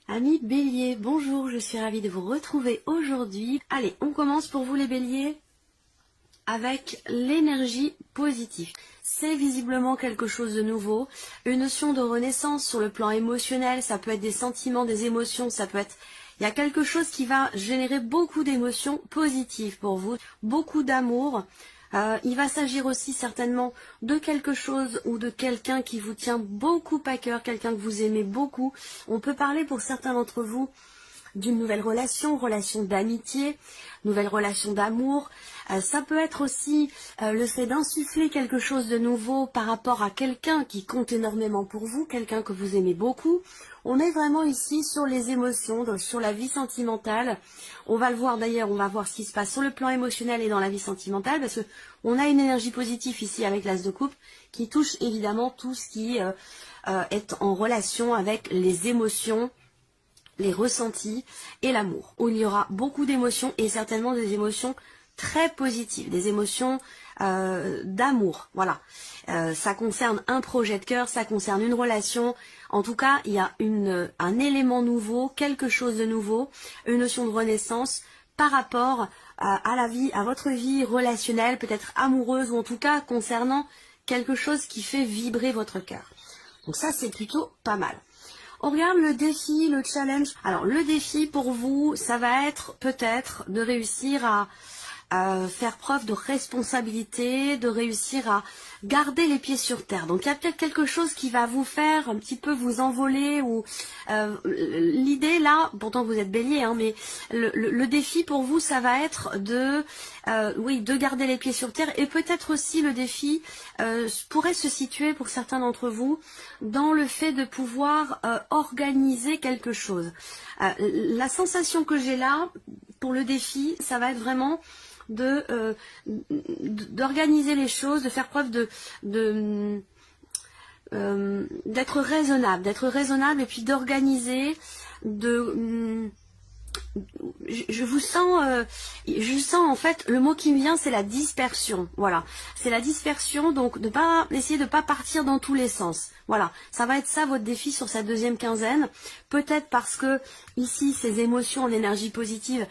Amis Bélier, bonjour, je suis ravie de vous retrouver aujourd'hui. Allez, on commence pour vous les Béliers avec l'énergie positive. C'est visiblement quelque chose de nouveau, une notion de renaissance sur le plan émotionnel, ça peut être des sentiments, des émotions, ça peut être... Il y a quelque chose qui va générer beaucoup d'émotions positives pour vous, beaucoup d'amour. Il va s'agir aussi certainement de quelque chose ou de quelqu'un qui vous tient beaucoup à cœur, quelqu'un que vous aimez beaucoup. On peut parler pour certains d'entre vous d'une nouvelle relation, relation d'amitié, nouvelle relation d'amour. Ça peut être aussi le fait d'insuffler quelque chose de nouveau par rapport à quelqu'un qui compte énormément pour vous, quelqu'un que vous aimez beaucoup. On est vraiment ici sur les émotions, donc sur la vie sentimentale. On va le voir d'ailleurs, on va voir ce qui se passe sur le plan émotionnel et dans la vie sentimentale, parce que on a une énergie positive ici avec l'As de coupe qui touche évidemment tout ce qui est en relation avec les émotions, les ressentis et l'amour, où il y aura beaucoup d'émotions et certainement des émotions très positives, des émotions d'amour, voilà. Ça concerne un projet de cœur, ça concerne une relation, en tout cas il y a un élément nouveau, quelque chose de nouveau, une notion de renaissance par rapport à la vie, à votre vie relationnelle, peut-être amoureuse ou en tout cas concernant quelque chose qui fait vibrer votre cœur. Donc ça c'est plutôt pas mal. On regarde le défi, le challenge. Alors le défi pour vous, ça va être peut-être de réussir à faire preuve de responsabilité, de réussir à garder les pieds sur terre. Donc il y a peut-être quelque chose qui va vous faire un petit peu vous envoler ou l'idée là, pourtant vous êtes Bélier, hein, mais le défi pour vous, ça va être de garder les pieds sur terre et peut-être aussi le défi pourrait se situer pour certains d'entre vous dans le fait de pouvoir organiser quelque chose. La sensation que j'ai là pour le défi, ça va être vraiment d'organiser les choses, de faire preuve d'être raisonnable et puis d'organiser, je sens en fait, le mot qui me vient c'est la dispersion, voilà, c'est la dispersion, donc essayer de pas partir dans tous les sens, voilà, ça va être ça votre défi sur cette deuxième quinzaine, peut-être parce que ici ces émotions en énergie positive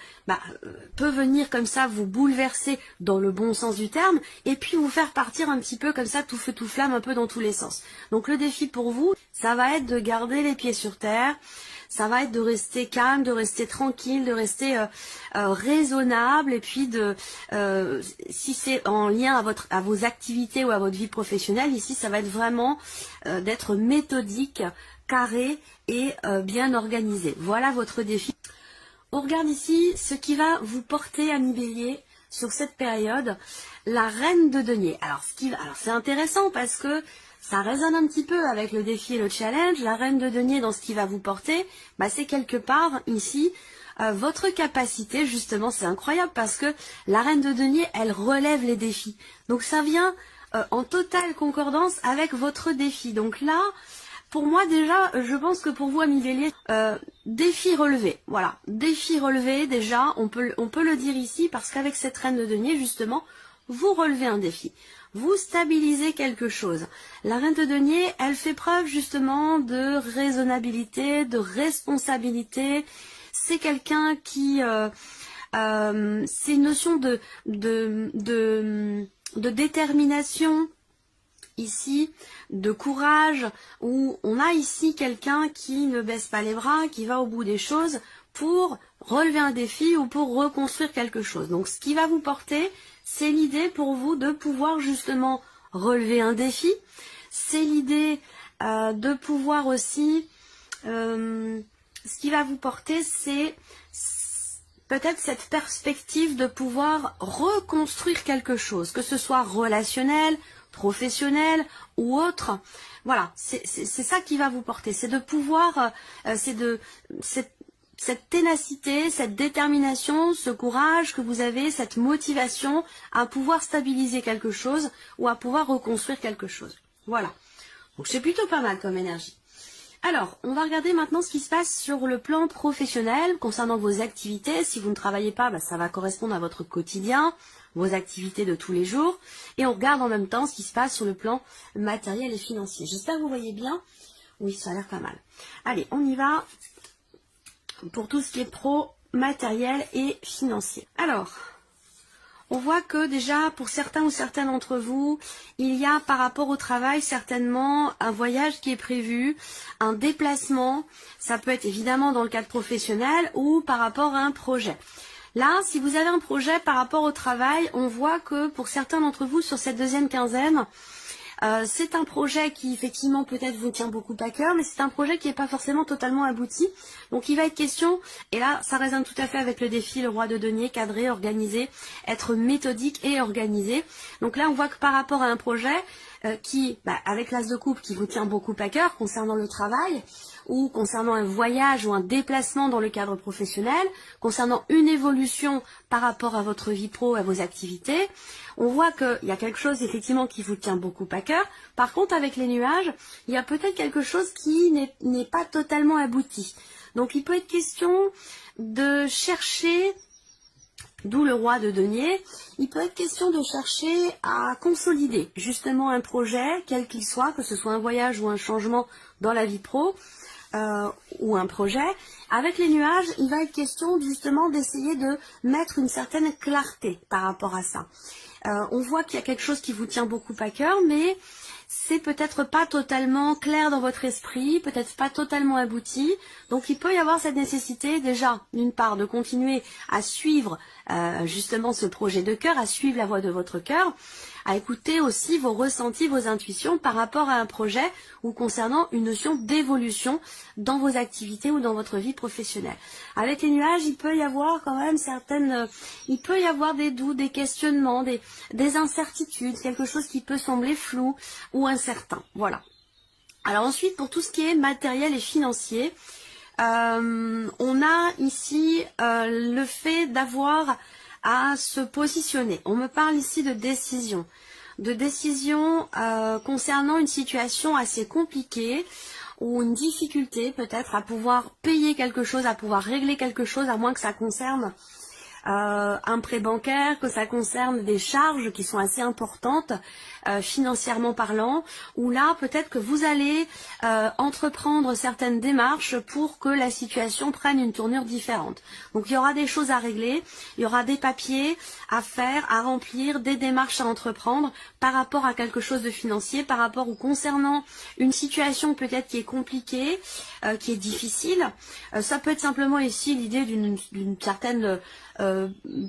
peut venir comme ça vous bouleverser dans le bon sens du terme, et puis vous faire partir un petit peu comme ça tout feu tout flamme un peu dans tous les sens. Donc le défi pour vous, ça va être de garder les pieds sur terre, ça va être de rester calme, de rester tranquille, de rester raisonnable et puis si c'est en lien à vos activités ou à votre vie professionnelle, ici ça va être vraiment d'être méthodique, carré et bien organisé. Voilà votre défi. On regarde ici ce qui va vous porter, amis Bélier, sur cette période, la reine de denier. Alors c'est intéressant parce que ça résonne un petit peu avec le défi et le challenge. La reine de denier dans ce qui va vous porter, c'est quelque part ici votre capacité, justement, c'est incroyable parce que la reine de denier, elle relève les défis. Donc ça vient en totale concordance avec votre défi. Donc là, pour moi déjà, je pense que pour vous, amis Bélier, défi relevé. Voilà, défi relevé déjà, on peut le dire ici parce qu'avec cette reine de denier, justement, vous relevez un défi. Vous stabilisez quelque chose. La reine de denier, elle fait preuve justement de raisonnabilité, de responsabilité. C'est quelqu'un qui... c'est une notion de détermination, ici, de courage, où on a ici quelqu'un qui ne baisse pas les bras, qui va au bout des choses pour relever un défi ou pour reconstruire quelque chose. Donc ce qui va vous porter, c'est l'idée pour vous de pouvoir justement relever un défi. C'est l'idée de pouvoir aussi... ce qui va vous porter, c'est peut-être cette perspective de pouvoir reconstruire quelque chose, que ce soit relationnel, professionnel ou autre. Voilà, c'est ça qui va vous porter. C'est de pouvoir... cette ténacité, cette détermination, ce courage que vous avez, cette motivation à pouvoir stabiliser quelque chose ou à pouvoir reconstruire quelque chose. Voilà. Donc c'est plutôt pas mal comme énergie. Alors, on va regarder maintenant ce qui se passe sur le plan professionnel concernant vos activités. Si vous ne travaillez pas, ça va correspondre à votre quotidien, vos activités de tous les jours. Et on regarde en même temps ce qui se passe sur le plan matériel et financier. J'espère que vous voyez bien. Oui, ça a l'air pas mal. Allez, on y va. pour tout ce qui est pro, matériel et financier. Alors, on voit que déjà pour certains ou certaines d'entre vous, il y a par rapport au travail certainement un voyage qui est prévu, un déplacement, ça peut être évidemment dans le cadre professionnel ou par rapport à un projet. Là, si vous avez un projet par rapport au travail, on voit que pour certains d'entre vous sur cette deuxième quinzaine, c'est un projet qui effectivement peut-être vous tient beaucoup à cœur, mais c'est un projet qui n'est pas forcément totalement abouti. Donc il va être question, et là ça résonne tout à fait avec le défi, le roi de denier, cadrer, organiser, être méthodique et organisé. Donc là on voit que par rapport à un projet qui, avec l'as de coupe, qui vous tient beaucoup à cœur concernant le travail, ou concernant un voyage ou un déplacement dans le cadre professionnel, concernant une évolution par rapport à votre vie pro, à vos activités, on voit qu'il y a quelque chose effectivement qui vous tient beaucoup à cœur. Par contre, avec les nuages, il y a peut-être quelque chose qui n'est pas totalement abouti. Donc il peut être question de chercher, d'où le roi de denier, il peut être question de chercher à consolider justement un projet, quel qu'il soit, que ce soit un voyage ou un changement dans la vie pro, ou un projet. Avec les nuages, il va être question justement d'essayer de mettre une certaine clarté par rapport à ça. On voit qu'il y a quelque chose qui vous tient beaucoup à cœur, mais c'est peut-être pas totalement clair dans votre esprit, peut-être pas totalement abouti. Donc il peut y avoir cette nécessité déjà, d'une part, de continuer à suivre justement ce projet de cœur, à suivre la voie de votre cœur, à écouter aussi vos ressentis, vos intuitions par rapport à un projet ou concernant une notion d'évolution dans vos activités ou dans votre vie professionnelle. Avec les nuages, il peut y avoir quand même il peut y avoir des doutes, des questionnements, des incertitudes, quelque chose qui peut sembler flou ou incertain. Voilà. Alors ensuite, pour tout ce qui est matériel et financier, on a ici le fait d'avoir à se positionner. On me parle ici de décision concernant une situation assez compliquée ou une difficulté peut-être à pouvoir payer quelque chose, à pouvoir régler quelque chose, à moins que ça concerne un prêt bancaire, que ça concerne des charges qui sont assez importantes financièrement parlant, où là peut-être que vous allez entreprendre certaines démarches pour que la situation prenne une tournure différente. Donc il y aura des choses à régler, il y aura des papiers à faire, à remplir, des démarches à entreprendre par rapport à quelque chose de financier, par rapport ou concernant une situation peut-être qui est compliquée, qui est difficile. Ça peut être simplement ici l'idée d'une certaine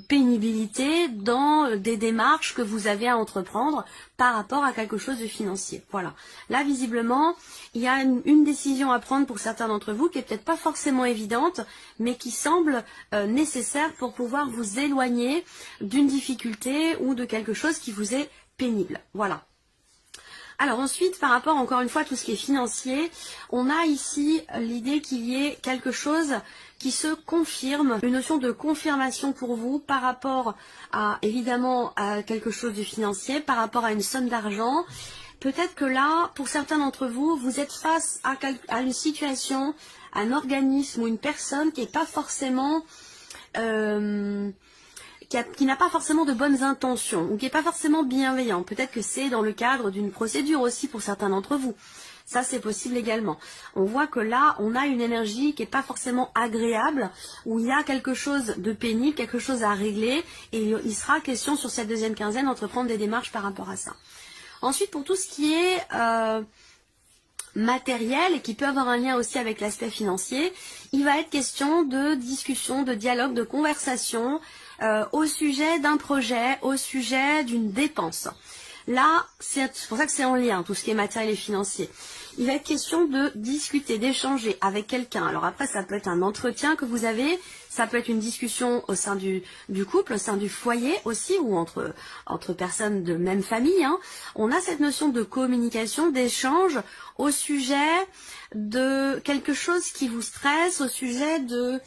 pénibilité dans des démarches que vous avez à entreprendre par rapport à quelque chose de financier. Voilà. Là, visiblement, il y a une décision à prendre pour certains d'entre vous qui est peut-être pas forcément évidente, mais qui semble nécessaire pour pouvoir vous éloigner d'une difficulté ou de quelque chose qui vous est pénible. Voilà. Alors ensuite, par rapport encore une fois à tout ce qui est financier, on a ici l'idée qu'il y ait quelque chose qui se confirme, une notion de confirmation pour vous par rapport à, évidemment, à quelque chose de financier, par rapport à une somme d'argent. Peut-être que là, pour certains d'entre vous, vous êtes face à une situation, un organisme ou une personne qui n'est pas forcément... qui n'a pas forcément de bonnes intentions ou qui n'est pas forcément bienveillant. Peut-être que c'est dans le cadre d'une procédure aussi pour certains d'entre vous. Ça, c'est possible également. On voit que là, on a une énergie qui n'est pas forcément agréable, où il y a quelque chose de pénible, quelque chose à régler, et il sera question sur cette deuxième quinzaine d'entreprendre des démarches par rapport à ça. Ensuite, pour tout ce qui est matériel et qui peut avoir un lien aussi avec l'aspect financier, il va être question de discussion, de dialogue, de conversation au sujet d'un projet, au sujet d'une dépense. Là, c'est pour ça que c'est en lien, tout ce qui est matériel et financier. Il va être question de discuter, d'échanger avec quelqu'un. Alors après, ça peut être un entretien que vous avez, ça peut être une discussion au sein du couple, au sein du foyer aussi, ou entre personnes de même famille. Hein. On a cette notion de communication, d'échange au sujet de quelque chose qui vous stresse, au sujet de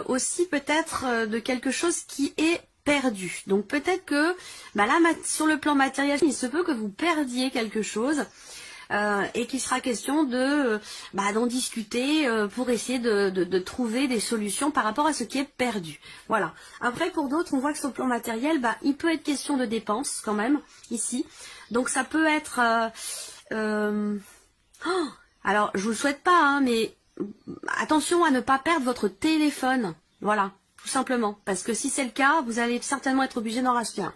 aussi peut-être de quelque chose qui est perdu. Donc peut-être que là, sur le plan matériel, il se peut que vous perdiez quelque chose et qu'il sera question d'en discuter pour essayer de trouver des solutions par rapport à ce qui est perdu. Voilà. Après, pour d'autres, on voit que sur le plan matériel, il peut être question de dépenses quand même, ici. Donc ça peut être... alors, je vous le souhaite pas, hein, mais attention à ne pas perdre votre téléphone. Voilà, tout simplement. Parce que si c'est le cas, vous allez certainement être obligé d'en racheter un.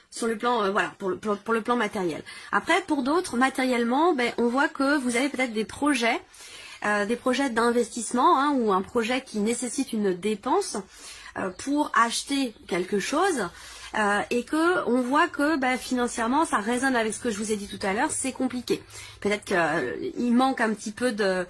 Sur le plan, voilà, pour le plan matériel. Après, pour d'autres, matériellement, ben, on voit que vous avez peut-être des projets d'investissement, hein, ou un projet qui nécessite une dépense pour acheter quelque chose. Et que on voit que financièrement ça résonne avec ce que je vous ai dit tout à l'heure, c'est compliqué. Peut-être qu'il manque un petit peu de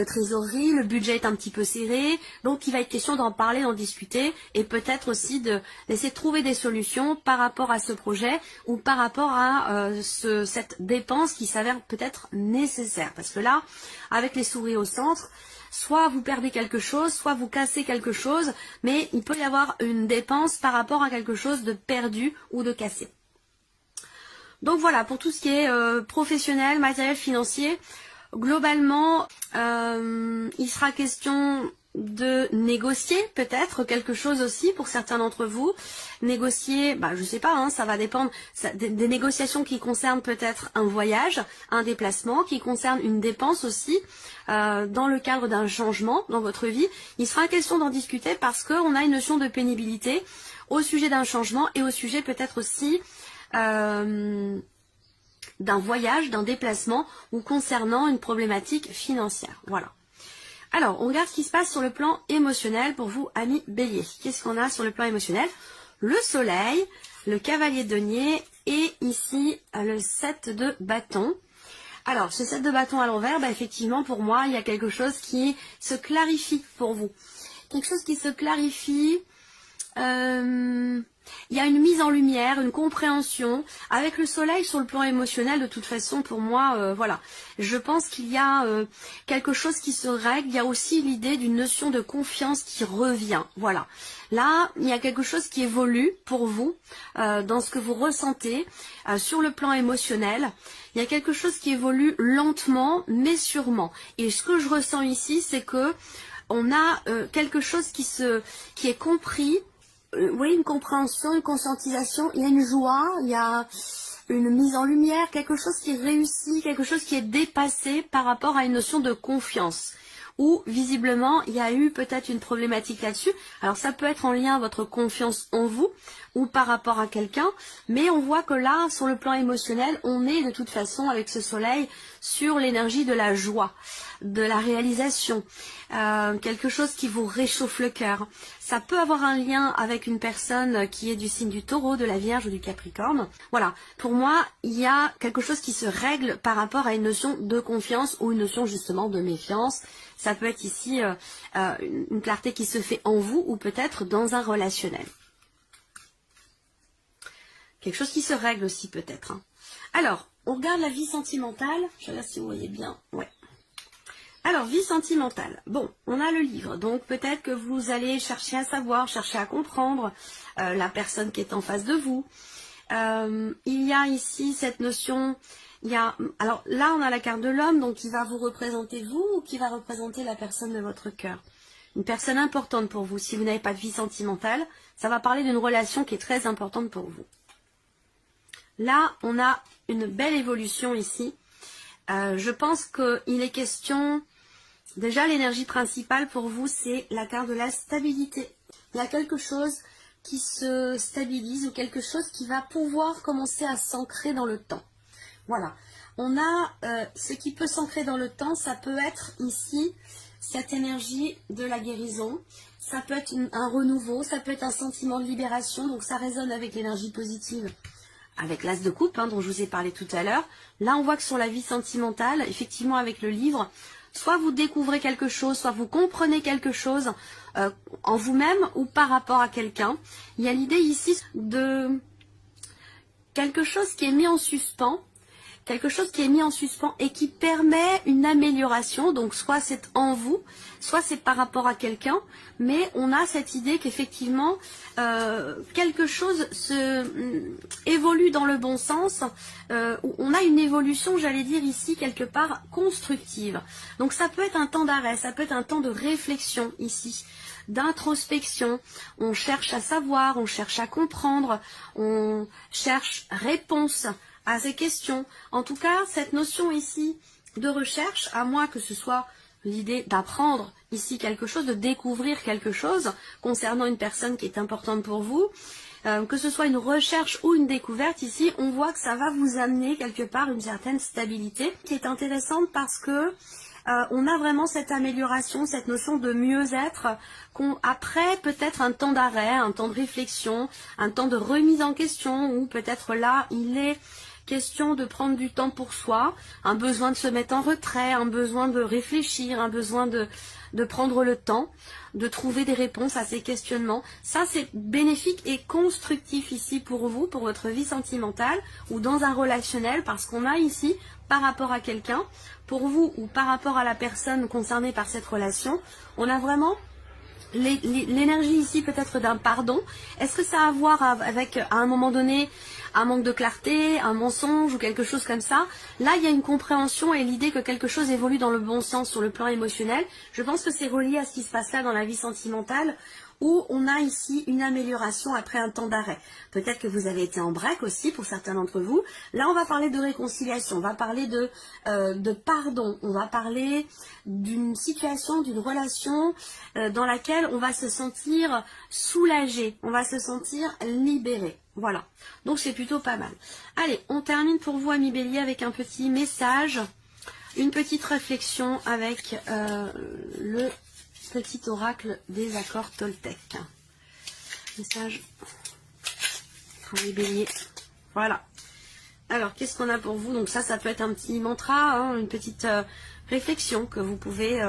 trésorerie, le budget est un petit peu serré, donc il va être question d'en parler, d'en discuter, et peut-être aussi d'essayer de trouver des solutions par rapport à ce projet ou par rapport à cette dépense qui s'avère peut-être nécessaire. Parce que là, avec les souris au centre, soit vous perdez quelque chose, soit vous cassez quelque chose, mais il peut y avoir une dépense par rapport à quelque chose de perdu ou de cassé. Donc voilà, pour tout ce qui est professionnel, matériel, financier, globalement, il sera question de négocier peut-être quelque chose aussi pour certains d'entre vous. Négocier, je sais pas, hein, ça va dépendre des négociations qui concernent peut-être un voyage, un déplacement, qui concernent une dépense aussi dans le cadre d'un changement dans votre vie. Il sera question d'en discuter parce qu'on a une notion de pénibilité au sujet d'un changement et au sujet peut-être aussi d'un voyage, d'un déplacement ou concernant une problématique financière. Voilà. Alors, on regarde ce qui se passe sur le plan émotionnel pour vous, amis bélier. Qu'est-ce qu'on a sur le plan émotionnel? Le soleil, le cavalier de denier et ici le 7 de bâton. Alors, ce 7 de bâton à l'envers, effectivement, pour moi, il y a quelque chose qui se clarifie pour vous. Quelque chose qui se clarifie. Il y a une mise en lumière, une compréhension. Avec le soleil sur le plan émotionnel, de toute façon, pour moi, voilà. Je pense qu'il y a quelque chose qui se règle. Il y a aussi l'idée d'une notion de confiance qui revient. Voilà. Là, il y a quelque chose qui évolue pour vous dans ce que vous ressentez sur le plan émotionnel. Il y a quelque chose qui évolue lentement, mais sûrement. Et ce que je ressens ici, c'est que on a quelque chose qui est compris. Oui, une compréhension, une conscientisation, il y a une joie, il y a une mise en lumière, quelque chose qui est réussi, quelque chose qui est dépassé par rapport à une notion de confiance. Ou visiblement, il y a eu peut-être une problématique là-dessus. Alors ça peut être en lien à votre confiance en vous ou par rapport à quelqu'un, mais on voit que là, sur le plan émotionnel, on est de toute façon avec ce soleil sur l'énergie de la joie, de la réalisation, quelque chose qui vous réchauffe le cœur. Ça peut avoir un lien avec une personne qui est du signe du Taureau, de la Vierge ou du Capricorne. Voilà, pour moi, il y a quelque chose qui se règle par rapport à une notion de confiance ou une notion justement de méfiance. Ça peut être ici une clarté qui se fait en vous ou peut-être dans un relationnel. Quelque chose qui se règle aussi peut-être. Hein. Alors, on regarde la vie sentimentale. Je regarde si vous voyez bien. Ouais. Alors, vie sentimentale. Bon, on a le livre. Donc, peut-être que vous allez chercher à savoir, chercher à comprendre la personne qui est en face de vous. Il y a ici cette notion... alors là, on a la carte de l'homme, donc qui va vous représenter vous ou qui va représenter la personne de votre cœur. Une personne importante pour vous. Si vous n'avez pas de vie sentimentale, ça va parler d'une relation qui est très importante pour vous. Là, on a une belle évolution ici. Je pense qu'il est question... Déjà, l'énergie principale pour vous, c'est la carte de la stabilité. Il y a quelque chose qui se stabilise ou quelque chose qui va pouvoir commencer à s'ancrer dans le temps. Voilà. On a ce qui peut s'ancrer dans le temps, ça peut être ici cette énergie de la guérison. Ça peut être un renouveau, ça peut être un sentiment de libération. Donc ça résonne avec l'énergie positive. Avec l'as de coupe, dont je vous ai parlé tout à l'heure. Là, on voit que sur la vie sentimentale, effectivement, avec le livre, soit vous découvrez quelque chose, soit vous comprenez quelque chose en vous-même ou par rapport à quelqu'un. Il y a l'idée ici de quelque chose qui est mis en suspens, et qui permet une amélioration. Donc soit c'est en vous, soit c'est par rapport à quelqu'un, mais on a cette idée qu'effectivement quelque chose évolue dans le bon sens. On a une évolution, j'allais dire ici, quelque part constructive. Donc ça peut être un temps d'arrêt, ça peut être un temps de réflexion ici, d'introspection. On cherche à savoir, on cherche à comprendre, on cherche réponse à ces questions. En tout cas, cette notion ici de recherche, à moins que ce soit l'idée d'apprendre ici quelque chose, de découvrir quelque chose concernant une personne qui est importante pour vous. Que ce soit une recherche ou une découverte, ici, on voit que ça va vous amener quelque part une certaine stabilité qui est intéressante parce que on a vraiment cette amélioration, cette notion de mieux-être, après peut-être un temps d'arrêt, un temps de réflexion, un temps de remise en question, ou peut-être là, il est question de prendre du temps pour soi, un besoin de se mettre en retrait, un besoin de réfléchir, un besoin de prendre le temps, de trouver des réponses à ces questionnements. Ça, c'est bénéfique et constructif ici pour vous, pour votre vie sentimentale ou dans un relationnel, parce qu'on a ici, par rapport à quelqu'un, pour vous ou par rapport à la personne concernée par cette relation, on a vraiment l'énergie ici peut-être d'un pardon. Est-ce que ça a à voir avec, à un moment donné, un manque de clarté, un mensonge ou quelque chose comme ça? Là, il y a une compréhension et l'idée que quelque chose évolue dans le bon sens sur le plan émotionnel. Je pense que c'est relié à ce qui se passe là dans la vie sentimentale, où on a ici une amélioration après un temps d'arrêt. Peut-être que vous avez été en break aussi pour certains d'entre vous. Là, on va parler de réconciliation, on va parler de pardon, on va parler d'une situation, d'une relation dans laquelle on va se sentir soulagé, on va se sentir libéré. Voilà, donc c'est plutôt pas mal. Allez, on termine pour vous, amis Bélier, avec un petit message, une petite réflexion avec le petit oracle des accords Toltec. Message pour les béliers. Voilà. Alors, qu'est-ce qu'on a pour vous? Donc ça peut être un petit mantra, hein, une petite réflexion que vous pouvez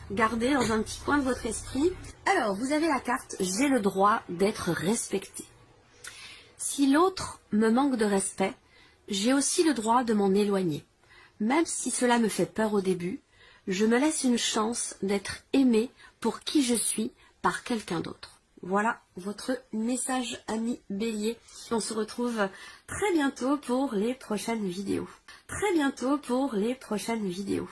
garder dans un petit coin de votre esprit. Alors, vous avez la carte « J'ai le droit d'être respecté ». Si l'autre me manque de respect, j'ai aussi le droit de m'en éloigner. Même si cela me fait peur au début, je me laisse une chance d'être aimé pour qui je suis par quelqu'un d'autre. Voilà votre message, ami Bélier. On se retrouve très bientôt pour les prochaines vidéos. Très bientôt pour les prochaines vidéos.